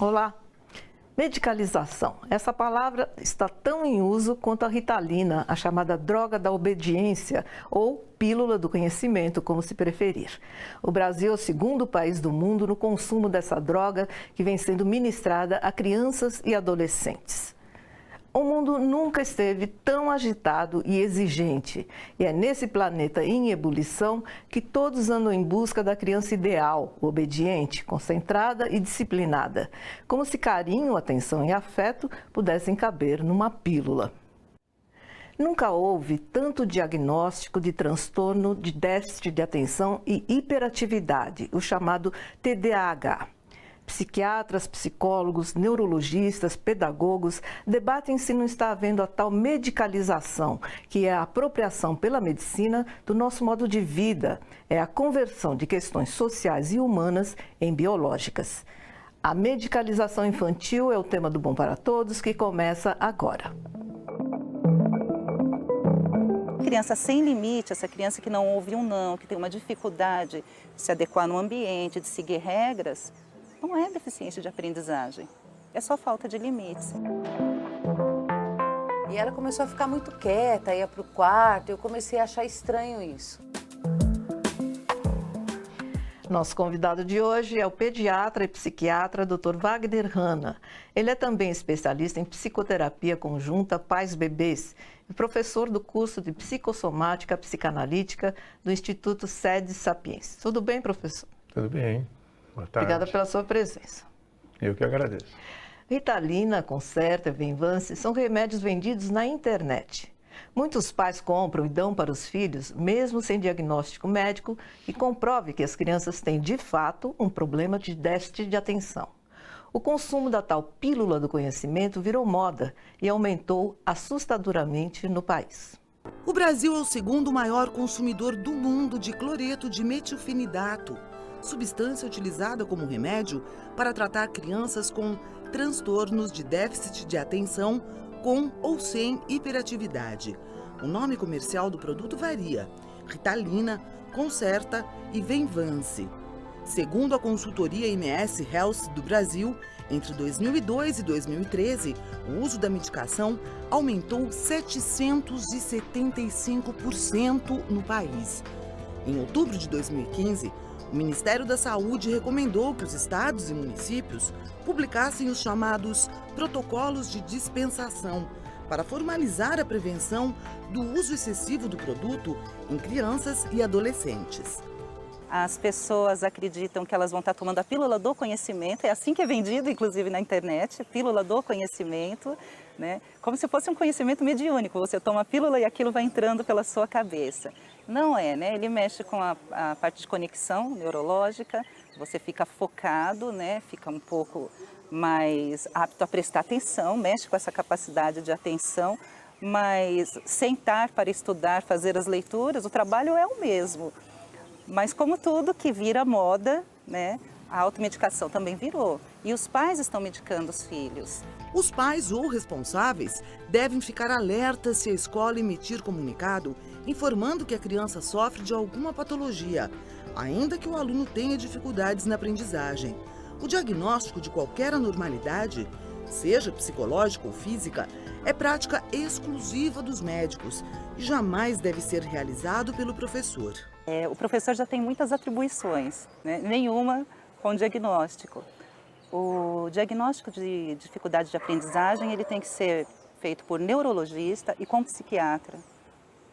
Olá! Medicalização. Essa palavra está tão em uso quanto a Ritalina, a chamada droga da obediência ou pílula do conhecimento, como se preferir. O Brasil é o segundo país do mundo no consumo dessa droga que vem sendo ministrada a crianças e adolescentes. O mundo nunca esteve tão agitado e exigente. E é nesse planeta em ebulição que todos andam em busca da criança ideal, obediente, concentrada e disciplinada. Como se carinho, atenção e afeto pudessem caber numa pílula. Nunca houve tanto diagnóstico de transtorno de déficit de atenção e hiperatividade, o chamado TDAH. Psiquiatras, psicólogos, neurologistas, pedagogos debatem se não está havendo a tal medicalização, que é a apropriação pela medicina do nosso modo de vida, é a conversão de questões sociais e humanas em biológicas. A medicalização infantil é o tema do Bom para Todos, que começa agora. Criança sem limite, essa criança que não ouve um não, que tem uma dificuldade de se adequar no ambiente, de seguir regras, não é deficiência de aprendizagem, é só falta de limites. E ela começou a ficar muito quieta, ia para o quarto, eu comecei a achar estranho isso. Nosso convidado de hoje é o pediatra e psiquiatra Dr. Wagner Hanna. Ele é também especialista em psicoterapia conjunta pais-bebês e professor do curso de psicossomática psicanalítica do Instituto Sede Sapiens. Tudo bem, professor? Tudo bem. Boa tarde. Obrigada pela sua presença. Eu que agradeço. Ritalina, Concerta, Venvance são remédios vendidos na internet. Muitos pais compram e dão para os filhos, mesmo sem diagnóstico médico, que comprove que as crianças têm, de fato, um problema de déficit de atenção. O consumo da tal pílula do conhecimento virou moda e aumentou assustadoramente no país. O Brasil é o segundo maior consumidor do mundo de cloreto de metilfenidato, substância utilizada como remédio para tratar crianças com transtornos de déficit de atenção com ou sem hiperatividade. O nome comercial do produto varia: Ritalina, Concerta e Venvance. Segundo a consultoria MS Health do Brasil, entre 2002 e 2013, o uso da medicação aumentou 775% no país. Em outubro de 2015, o Ministério da Saúde recomendou que os estados e municípios publicassem os chamados protocolos de dispensação para formalizar a prevenção do uso excessivo do produto em crianças e adolescentes. As pessoas acreditam que elas vão estar tomando a pílula do conhecimento, é assim que é vendido, inclusive na internet, pílula do conhecimento, né? Como se fosse um conhecimento mediúnico, você toma a pílula e aquilo vai entrando pela sua cabeça. Não é, né? Ele mexe com a parte de conexão neurológica, você fica focado, né? Fica um pouco mais apto a prestar atenção, mexe com essa capacidade de atenção, mas sentar para estudar, fazer as leituras, o trabalho é o mesmo. Mas como tudo que vira moda, né, a automedicação também virou. E os pais estão medicando os filhos. Os pais ou responsáveis devem ficar alertas se a escola emitir comunicado informando que a criança sofre de alguma patologia, ainda que o aluno tenha dificuldades na aprendizagem. O diagnóstico de qualquer anormalidade, seja psicológica ou física, é prática exclusiva dos médicos e jamais deve ser realizado pelo professor. O professor já tem muitas atribuições, né? Nenhuma com diagnóstico. O diagnóstico de dificuldade de aprendizagem ele tem que ser feito por neurologista e com psiquiatra.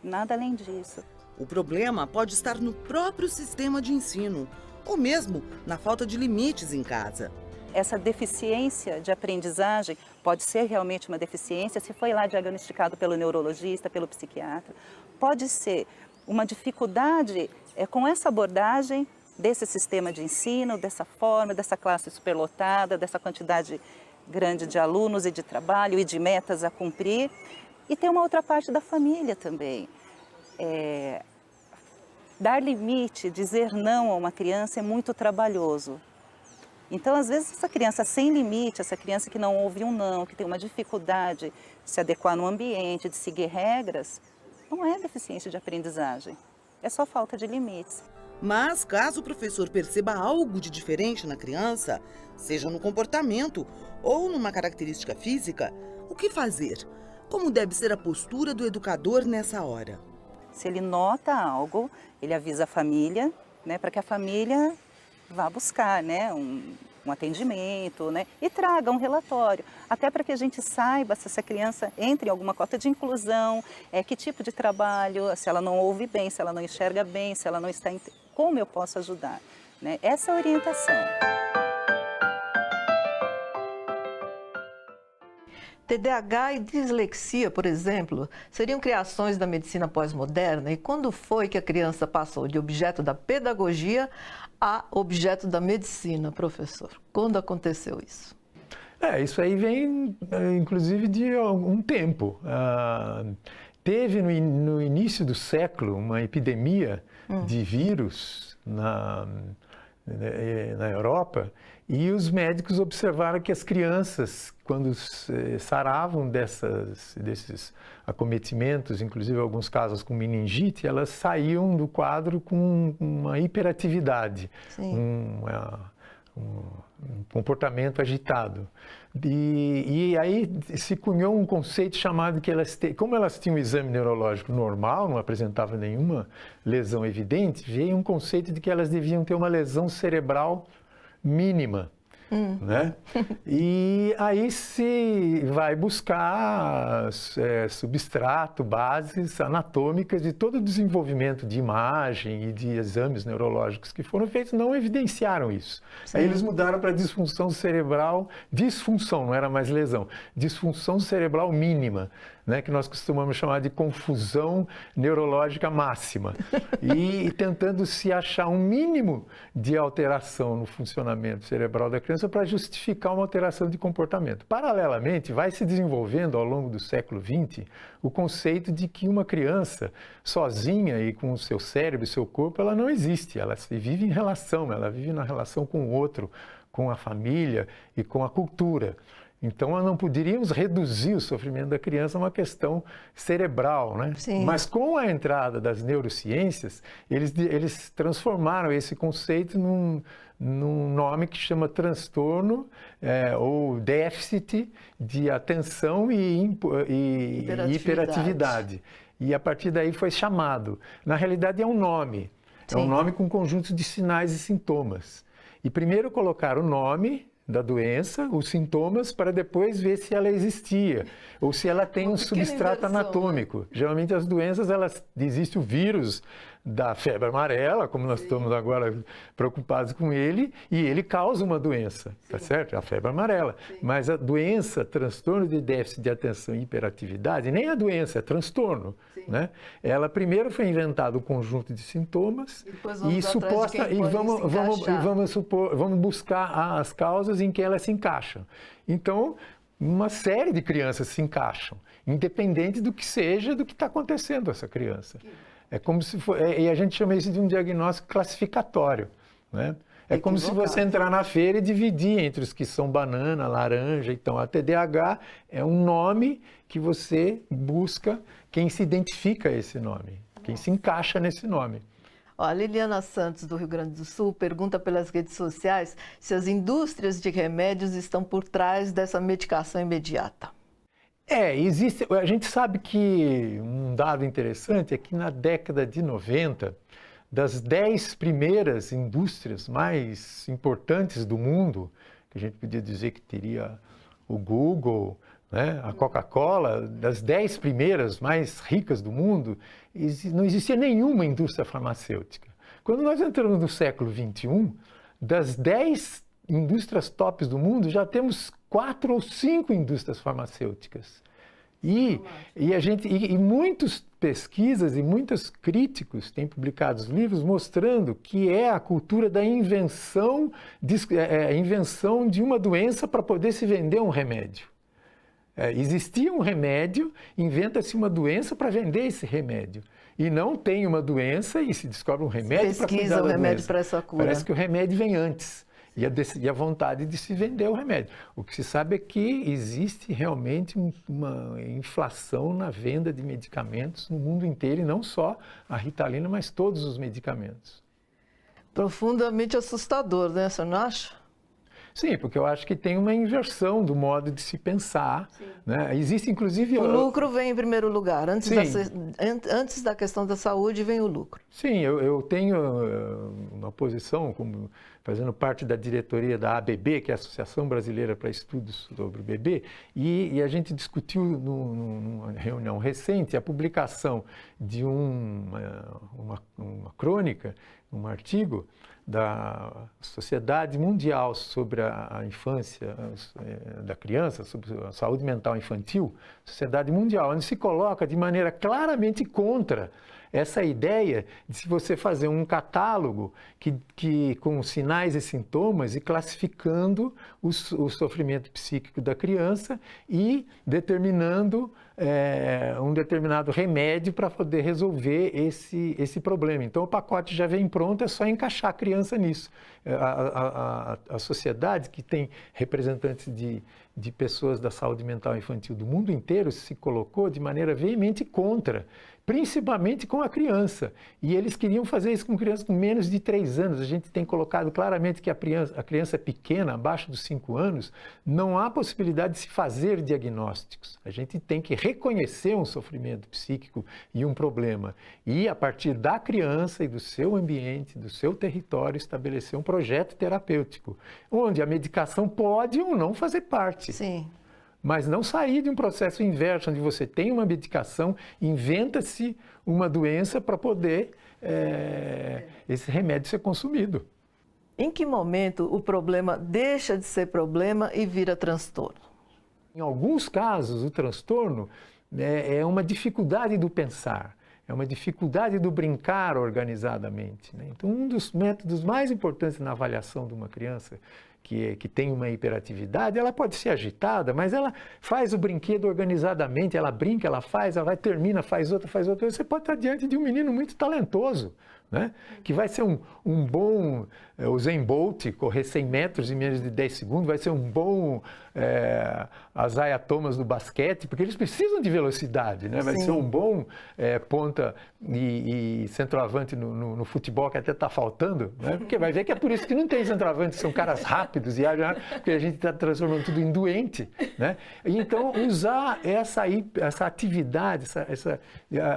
Nada além disso. O problema pode estar no próprio sistema de ensino ou mesmo na falta de limites em casa. Essa deficiência de aprendizagem pode ser realmente uma deficiência se foi lá diagnosticado pelo neurologista, pelo psiquiatra. Pode ser uma dificuldade com essa abordagem desse sistema de ensino, dessa forma, dessa classe superlotada, dessa quantidade grande de alunos e de trabalho e de metas a cumprir. E tem uma outra parte da família também. Dar limite, dizer não a uma criança é muito trabalhoso. Então, às vezes, essa criança sem limite, essa criança que não ouve um não, que tem uma dificuldade de se adequar no ambiente, de seguir regras, não é deficiência de aprendizagem, é só falta de limites. Mas caso o professor perceba algo de diferente na criança, seja no comportamento ou numa característica física, o que fazer? Como deve ser a postura do educador nessa hora? Se ele nota algo, ele avisa a família, né, para que a família vá buscar, né, um atendimento, né, e traga um relatório, até para que a gente saiba se essa criança entra em alguma cota de inclusão, que tipo de trabalho, se ela não ouve bem, se ela não enxerga bem, se ela não está... Como eu posso ajudar? Né? Essa é a orientação. TDAH e dislexia, por exemplo, seriam criações da medicina pós-moderna? E quando foi que a criança passou de objeto da pedagogia a objeto da medicina, professor? Quando aconteceu isso? Isso aí vem, inclusive, de algum tempo. Teve no início do século uma epidemia de vírus na Europa, e os médicos observaram que as crianças, quando saravam desses acometimentos, inclusive alguns casos com meningite, elas saíam do quadro com uma hiperatividade, um comportamento agitado. E aí se cunhou um conceito chamado que como elas tinham um exame neurológico normal, não apresentavam nenhuma lesão evidente, veio um conceito de que elas deviam ter uma lesão cerebral mínima. Né? E aí se vai buscar substrato, bases anatômicas de todo o desenvolvimento de imagem e de exames neurológicos que foram feitos, não evidenciaram isso. Sim. Aí eles mudaram para disfunção cerebral, disfunção, não era mais lesão, disfunção cerebral mínima, né, que nós costumamos chamar de confusão neurológica máxima, e tentando se achar um mínimo de alteração no funcionamento cerebral da criança para justificar uma alteração de comportamento. Paralelamente, vai se desenvolvendo ao longo do século XX o conceito de que uma criança sozinha e com o seu cérebro e seu corpo, ela não existe, ela vive em relação, ela vive na relação com o outro, com a família e com a cultura. Então, nós não poderíamos reduzir o sofrimento da criança a uma questão cerebral, né? Sim. Mas com a entrada das neurociências, eles transformaram esse conceito num nome que chama transtorno ou déficit de atenção e hiperatividade. E a partir daí foi chamado. Na realidade, é um nome. Sim. É um nome com um conjunto de sinais e sintomas. E primeiro colocaram o nome da doença, os sintomas, para depois ver se ela existia, ou se ela tem um substrato anatômico. Geralmente as doenças, existe o vírus da febre amarela, como nós estamos agora preocupados com ele, e ele causa uma doença, tá certo? A febre amarela. Sim. Mas a doença, transtorno de déficit de atenção e hiperatividade, nem a doença, é transtorno, né? Ela primeiro foi inventado um conjunto de sintomas vamos buscar as causas em que elas se encaixam. Então, uma série de crianças se encaixam, independente do que seja, do que está acontecendo a essa criança. É como se e a gente chama isso de um diagnóstico classificatório, né? É como se você entrar na feira e dividir entre os que são banana, laranja. Então, a TDAH é um nome que você busca quem se identifica a esse nome, quem se encaixa nesse nome. A Liliana Santos, do Rio Grande do Sul, pergunta pelas redes sociais se as indústrias de remédios estão por trás dessa medicação imediata. Existe. A gente sabe que um dado interessante é que na década de 90, das 10 primeiras indústrias mais importantes do mundo, que a gente podia dizer que teria o Google, né, a Coca-Cola, das 10 primeiras mais ricas do mundo, não existia nenhuma indústria farmacêutica. Quando nós entramos no século XXI, das 10 indústrias tops do mundo, já temos 4 ou 5 indústrias farmacêuticas. E muitas pesquisas e muitos críticos têm publicado livros mostrando que é a cultura da invenção de uma doença para poder se vender um remédio. Existia um remédio, inventa-se uma doença para vender esse remédio. E não tem uma doença e se descobre um remédio para cuidar da doença. Pesquisa o remédio para essa cura. Parece que o remédio vem antes. E a vontade de se vender o remédio. O que se sabe é que existe realmente uma inflação na venda de medicamentos no mundo inteiro, e não só a Ritalina, mas todos os medicamentos. Profundamente assustador, né? Você não acha? Sim, porque eu acho que tem uma inversão do modo de se pensar, né? Existe, inclusive... O lucro vem em primeiro lugar. Antes da questão da saúde, vem o lucro. Sim, eu tenho uma posição, como fazendo parte da diretoria da ABB, que é a Associação Brasileira para Estudos sobre o Bebê, e a gente discutiu numa reunião recente a publicação de uma crônica, um artigo, da Sociedade Mundial sobre a Infância da Criança, sobre a saúde mental infantil, Sociedade Mundial, onde se coloca de maneira claramente contra essa ideia de se você fazer um catálogo com sinais e sintomas e classificando o sofrimento psíquico da criança e determinando um determinado remédio para poder resolver esse problema. Então o pacote já vem pronto, é só encaixar a criança nisso. A sociedade, que tem representantes de pessoas da saúde mental infantil do mundo inteiro, se colocou de maneira veemente contra, principalmente com a criança. E eles queriam fazer isso com crianças com menos de 3 anos. A gente tem colocado claramente que a criança pequena, abaixo dos 5 anos, não há possibilidade de se fazer diagnósticos. A gente tem que reconhecer um sofrimento psíquico e um problema. E, a partir da criança e do seu ambiente, do seu território, estabelecer um projeto terapêutico, onde a medicação pode ou não fazer parte. Sim. Mas não sair de um processo inverso, onde você tem uma medicação, inventa-se uma doença para poder esse remédio ser consumido. Em que momento o problema deixa de ser problema e vira transtorno? Em alguns casos, o transtorno é uma dificuldade do pensar, é uma dificuldade do brincar organizadamente, né? Então, um dos métodos mais importantes na avaliação de uma criança que tem uma hiperatividade, ela pode ser agitada, mas ela faz o brinquedo organizadamente, ela brinca, ela vai, termina, faz outra. Você pode estar diante de um menino muito talentoso, né? Que vai ser um bom Usain Bolt, correr 100 metros em menos de 10 segundos, vai ser um bom Isaiah Thomas do basquete, porque eles precisam de velocidade, né? Vai Sim. ser um bom ponta e centroavante no futebol, que até está faltando, né? Porque vai ver que é por isso que não tem centroavante, são caras rápidos, porque a gente está transformando tudo em doente, né? Então, usar essa atividade,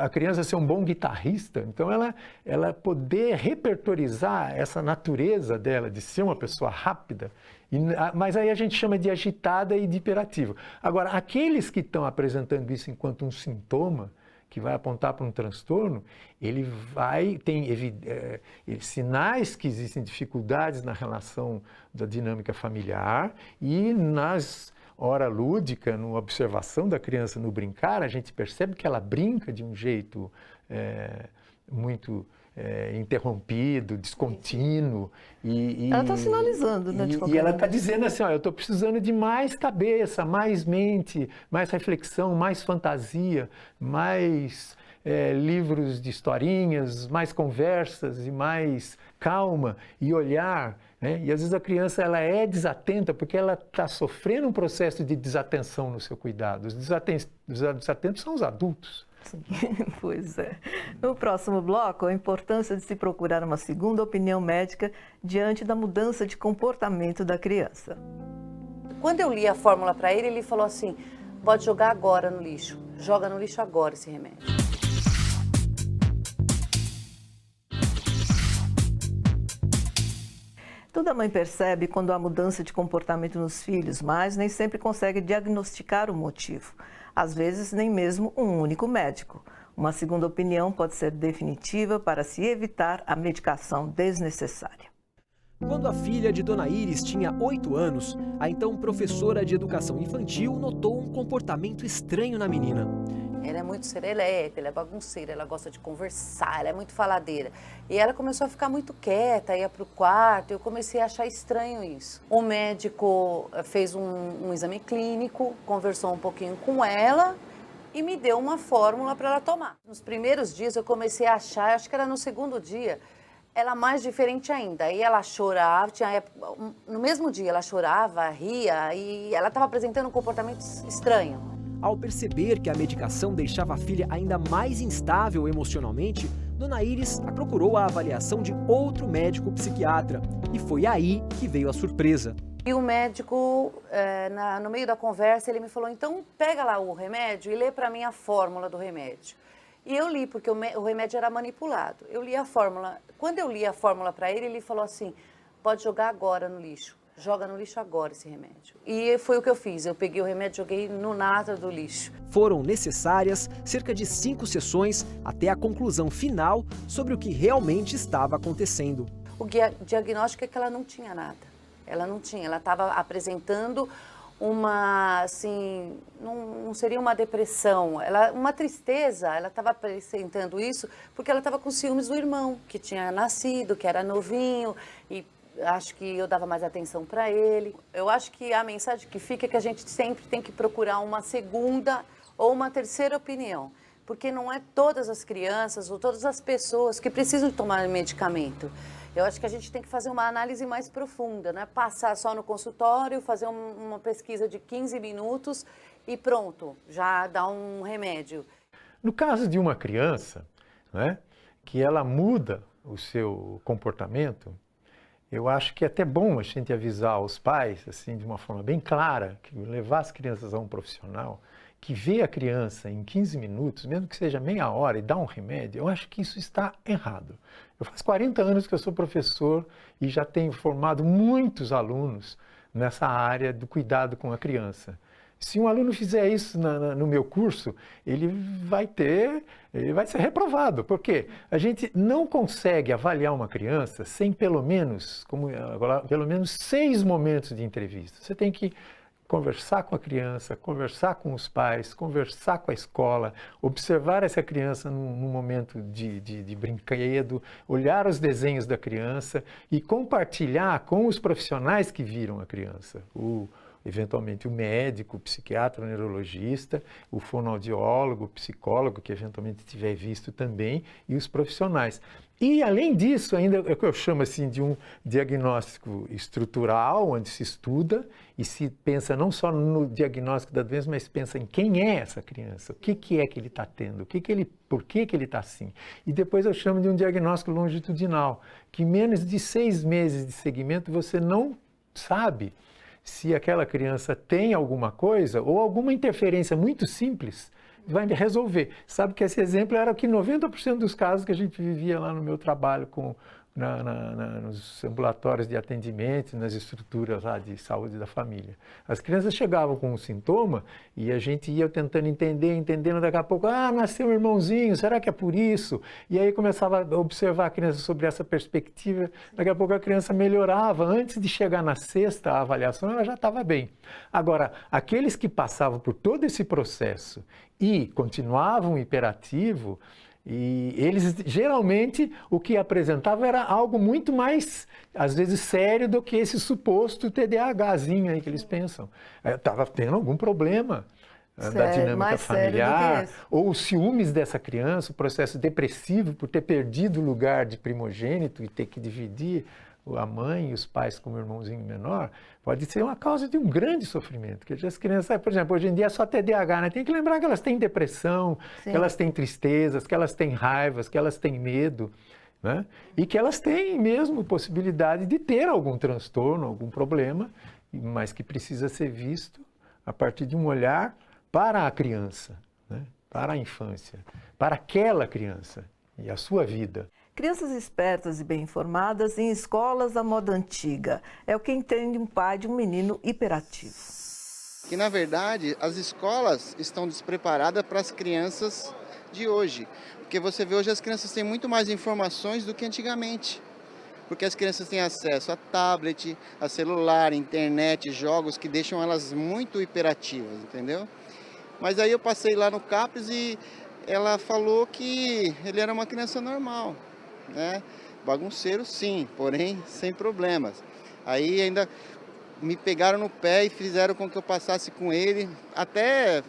a criança ser um bom guitarrista, então ela poder repertorizar essa natureza dela de ser uma pessoa rápida, mas aí a gente chama de agitada e de hiperativa. Agora, aqueles que estão apresentando isso enquanto um sintoma, que vai apontar para um transtorno, tem sinais que existem dificuldades na relação da dinâmica familiar e nas hora lúdica, na observação da criança no brincar, a gente percebe que ela brinca de um jeito muito interrompido, descontínuo. Ela está sinalizando, né? E ela está dizendo assim, eu estou precisando de mais cabeça, mais mente, mais reflexão, mais fantasia, mais livros de historinhas, mais conversas e mais calma e olhar, né? E às vezes a criança ela é desatenta porque ela está sofrendo um processo de desatenção no seu cuidado. Os desatentos são os adultos. Sim, pois é. No próximo bloco, a importância de se procurar uma segunda opinião médica diante da mudança de comportamento da criança. Quando eu li a fórmula para ele, ele falou assim, pode jogar agora no lixo. Joga no lixo agora esse remédio. Toda mãe percebe quando há mudança de comportamento nos filhos, mas nem sempre consegue diagnosticar o motivo. Às vezes, nem mesmo um único médico. Uma segunda opinião pode ser definitiva para se evitar a medicação desnecessária. Quando a filha de Dona Iris tinha 8 anos, a então professora de educação infantil notou um comportamento estranho na menina. Ela é muito serelepe, ela é bagunceira, ela gosta de conversar, ela é muito faladeira. E ela começou a ficar muito quieta, ia para o quarto, eu comecei a achar estranho isso. O médico fez um exame clínico, conversou um pouquinho com ela e me deu uma fórmula para ela tomar. Nos primeiros dias eu comecei a achar, acho que era no segundo dia, ela mais diferente ainda. Aí ela chorava, no mesmo dia ela chorava, ria e ela estava apresentando um comportamento estranho. Ao perceber que a medicação deixava a filha ainda mais instável emocionalmente, Dona Iris procurou a avaliação de outro médico psiquiatra e foi aí que veio a surpresa. E o médico, no meio da conversa, ele me falou, então pega lá o remédio e lê para mim a fórmula do remédio. E eu li, porque o remédio era manipulado. Eu li a fórmula. Quando eu li a fórmula para ele, ele falou assim, pode jogar agora no lixo. Joga no lixo agora esse remédio. E foi o que eu fiz. Eu peguei o remédio e joguei no nada do lixo. Foram necessárias cerca de 5 sessões até a conclusão final sobre o que realmente estava acontecendo. O diagnóstico é que ela não tinha nada. Ela não tinha. Ela estava apresentando uma, assim, não seria uma depressão, uma tristeza. Ela estava apresentando isso porque ela estava com ciúmes do irmão, que tinha nascido, que era novinho, e acho que eu dava mais atenção para ele. Eu acho que a mensagem que fica é que a gente sempre tem que procurar uma segunda ou uma terceira opinião, porque não é todas as crianças ou todas as pessoas que precisam tomar medicamento. Eu acho que a gente tem que fazer uma análise mais profunda, não é passar só no consultório, fazer uma pesquisa de 15 minutos e pronto, já dá um remédio. No caso de uma criança, né, que ela muda o seu comportamento, eu acho que é até bom a gente avisar os pais, assim, de uma forma bem clara, que levar as crianças a um profissional que vê a criança em 15 minutos, mesmo que seja meia hora, e dá um remédio, eu acho que isso está errado. Eu faço 40 anos que eu sou professor e já tenho formado muitos alunos nessa área do cuidado com a criança. Se um aluno fizer isso no meu curso, ele vai ser reprovado. Por quê? A gente não consegue avaliar uma criança sem pelo menos 6 momentos de entrevista. Você tem que conversar com a criança, conversar com os pais, conversar com a escola, observar essa criança num momento de brinquedo, olhar os desenhos da criança e compartilhar com os profissionais que viram a criança. Eventualmente o médico, o psiquiatra, o neurologista, o fonoaudiólogo, o psicólogo, que eventualmente tiver visto também, e os profissionais. E, além disso, ainda é o que eu chamo assim, de um diagnóstico estrutural, onde se estuda e se pensa não só no diagnóstico da doença, mas pensa em quem é essa criança, o que é que ele está tendo, por que ele está assim. E depois eu chamo de um diagnóstico longitudinal, que em menos de 6 meses de segmento você não sabe se aquela criança tem alguma coisa ou alguma interferência muito simples, vai resolver. Sabe que esse exemplo era que 90% dos casos que a gente vivia lá no meu trabalho nos ambulatórios de atendimento, nas estruturas lá de saúde da família. As crianças chegavam com um sintoma e a gente ia tentando entendendo, daqui a pouco, nasceu um irmãozinho, será que é por isso? E aí começava a observar a criança sobre essa perspectiva, daqui a pouco a criança melhorava, antes de chegar na 6ª avaliação, ela já estava bem. Agora, aqueles que passavam por todo esse processo e continuavam hiperativo, e eles, geralmente, o que apresentavam era algo muito mais, às vezes, sério do que esse suposto TDAHzinho aí que eles pensam. Estava tendo algum problema da dinâmica familiar, ou os ciúmes dessa criança, o processo depressivo por ter perdido o lugar de primogênito e ter que dividir a mãe e os pais como irmãozinho menor, pode ser uma causa de um grande sofrimento. Porque as crianças, por exemplo, hoje em dia é só TDAH, né? Tem que lembrar que elas têm depressão, que elas têm tristezas, que elas têm raivas, que elas têm medo, né? E que elas têm mesmo possibilidade de ter algum transtorno, algum problema, mas que precisa ser visto a partir de um olhar para a criança, né? Para a infância, para aquela criança e a sua vida. Crianças espertas e bem informadas em escolas da moda antiga. É o que entende um pai de um menino hiperativo. Que, na verdade, as escolas estão despreparadas para as crianças de hoje. Porque você vê hoje as crianças têm muito mais informações do que antigamente. Porque as crianças têm acesso a tablet, a celular, internet, jogos que deixam elas muito hiperativas, entendeu? Mas aí eu passei lá no CAPES e ela falou que ele era uma criança normal. Né? Bagunceiro sim, porém sem problemas. Aí ainda me pegaram no pé e fizeram com que eu passasse com ele até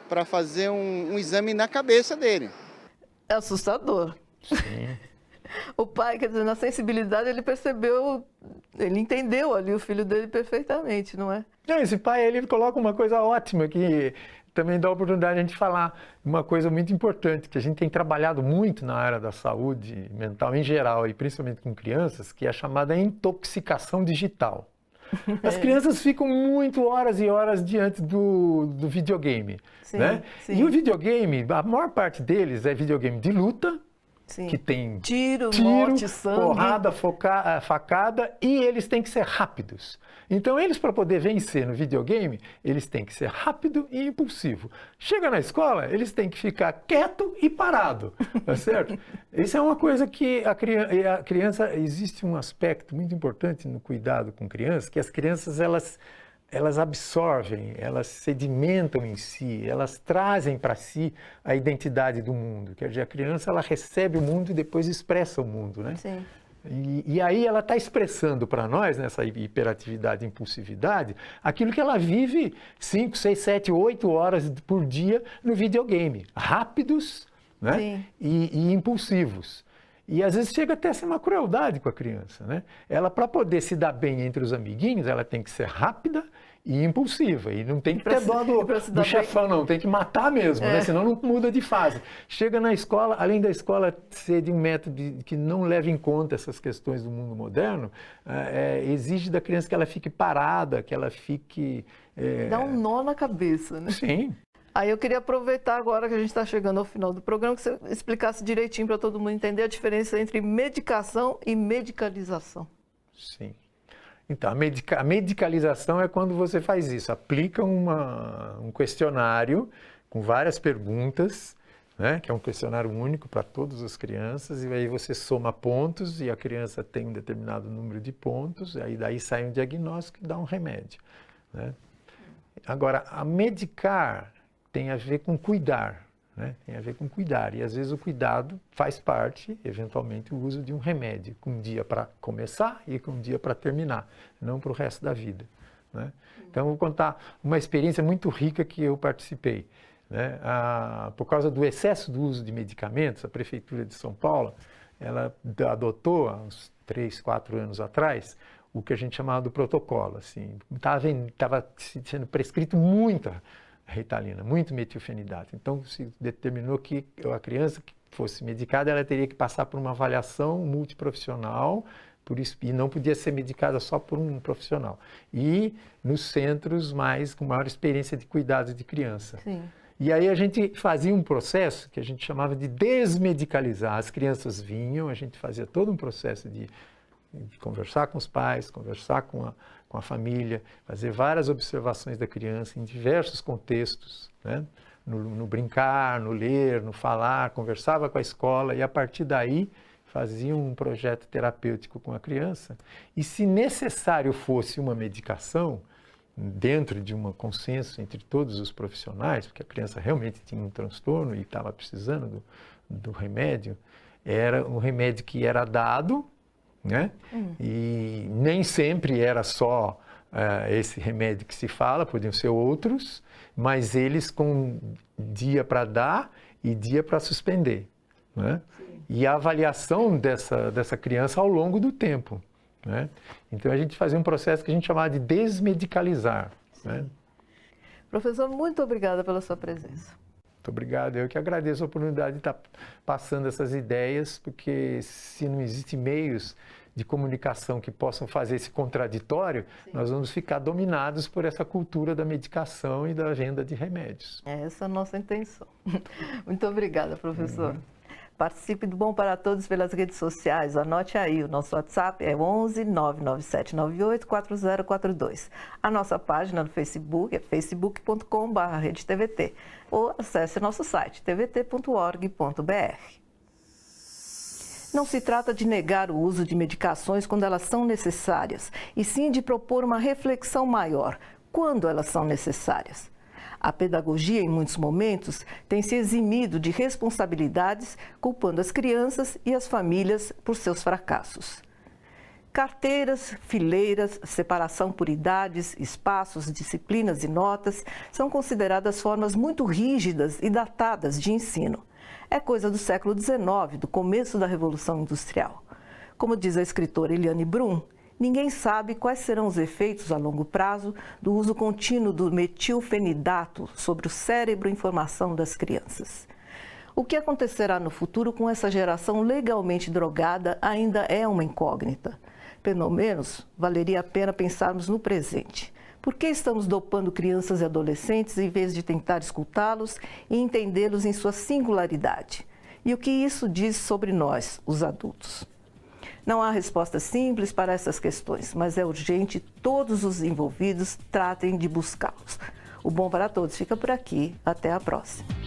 para fazer um exame na cabeça dele. É assustador. Sim. O pai, quer dizer, na sensibilidade ele percebeu, ele entendeu ali o filho dele perfeitamente, não é? Não, esse pai, ele coloca uma coisa ótima, que também dá a oportunidade de a gente falar uma coisa muito importante, que a gente tem trabalhado muito na área da saúde mental em geral, e principalmente com crianças, que é a chamada intoxicação digital. As crianças ficam muito horas e horas diante do videogame, Sim, né? sim. E o videogame, a maior parte deles é videogame de luta, Sim. que tem Tiro, morte, sangue. porrada, facada, e eles têm que ser rápidos. Então, eles, para poder vencer no videogame, eles têm que ser rápido e impulsivo. Chega na escola, eles têm que ficar quieto e parado, tá certo? Isso é uma coisa que a criança, existe um aspecto muito importante no cuidado com crianças, que as crianças, elas absorvem, elas sedimentam em si, elas trazem para si a identidade do mundo. Quer dizer, a criança, ela recebe o mundo e depois expressa o mundo, né? Sim. E aí ela está expressando para nós, nessa hiperatividade e impulsividade, aquilo que ela vive 5, 6, 7, 8 horas por dia no videogame. Rápidos, né? E impulsivos. E às vezes chega até a ser uma crueldade com a criança, né? Ela, para poder se dar bem entre os amiguinhos, ela tem que ser rápida e impulsiva. E não tem que ter dó do chefão, não. Tem que matar mesmo, né? Senão não muda de fase. Chega na escola, além da escola ser de um método que não leva em conta essas questões do mundo moderno, exige da criança que ela fique parada, que ela fique... Dá um nó na cabeça, né? Sim. Aí eu queria aproveitar agora que a gente está chegando ao final do programa, que você explicasse direitinho para todo mundo entender a diferença entre medicação e medicalização. Sim. Então, a medicalização é quando você faz isso, aplica um questionário com várias perguntas, né, que é um questionário único para todas as crianças, e aí você soma pontos e a criança tem um determinado número de pontos, e aí daí sai um diagnóstico e dá um remédio, né? Agora, a medicar tem a ver com cuidar, né? Tem a ver com cuidar, e às vezes o cuidado faz parte, eventualmente, o uso de um remédio, com um dia para começar e com um dia para terminar, não para o resto da vida, né? Então, eu vou contar uma experiência muito rica que eu participei, né? Por causa do excesso do uso de medicamentos, a Prefeitura de São Paulo, ela adotou, há uns 3, 4 anos atrás, o que a gente chamava do protocolo. Assim, estava sendo prescrito muita Ritalina, muito metilfenidato. Então, se determinou que a criança que fosse medicada, ela teria que passar por uma avaliação multiprofissional, e não podia ser medicada só por um profissional. E nos centros com maior experiência de cuidado de criança. Sim. E aí a gente fazia um processo que a gente chamava de desmedicalizar. As crianças vinham, a gente fazia todo um processo de conversar com os pais, conversar com a família, fazer várias observações da criança em diversos contextos, né? No brincar, no ler, no falar, conversava com a escola e a partir daí fazia um projeto terapêutico com a criança. E se necessário fosse uma medicação, dentro de um consenso entre todos os profissionais, porque a criança realmente tinha um transtorno e estava precisando do remédio, era um remédio que era dado, né? E nem sempre era só esse remédio que se fala, podiam ser outros, mas eles com dia para dar e dia para suspender, né? E a avaliação dessa criança ao longo do tempo, né? Então a gente fazia um processo que a gente chamava de desmedicalizar, né? Professor, muito obrigada pela sua presença. Muito obrigado. Eu que agradeço a oportunidade de estar passando essas ideias, porque se não existem meios de comunicação que possam fazer esse contraditório, nós vamos ficar dominados por essa cultura da medicação e da venda de remédios. Essa é a nossa intenção. Muito obrigada, professor. Participe do Bom para Todos pelas redes sociais. Anote aí, o nosso WhatsApp é 11 997 98 4042. A nossa página no Facebook é facebook.com/redetvt ou acesse nosso site tvt.org.br. Não se trata de negar o uso de medicações quando elas são necessárias, e sim de propor uma reflexão maior quando elas são necessárias. A pedagogia, em muitos momentos, tem se eximido de responsabilidades, culpando as crianças e as famílias por seus fracassos. Carteiras, fileiras, separação por idades, espaços, disciplinas e notas são consideradas formas muito rígidas e datadas de ensino. É coisa do século XIX, do começo da Revolução Industrial. Como diz a escritora Eliane Brum, Ninguém sabe quais serão os efeitos a longo prazo do uso contínuo do metilfenidato sobre o cérebro e formação das crianças. O que acontecerá no futuro com essa geração legalmente drogada ainda é uma incógnita. Pelo menos, valeria a pena pensarmos no presente. Por que estamos dopando crianças e adolescentes em vez de tentar escutá-los e entendê-los em sua singularidade? E o que isso diz sobre nós, os adultos? Não há resposta simples para essas questões, mas é urgente que todos os envolvidos tratem de buscá-los. O Bom para Todos fica por aqui. Até a próxima.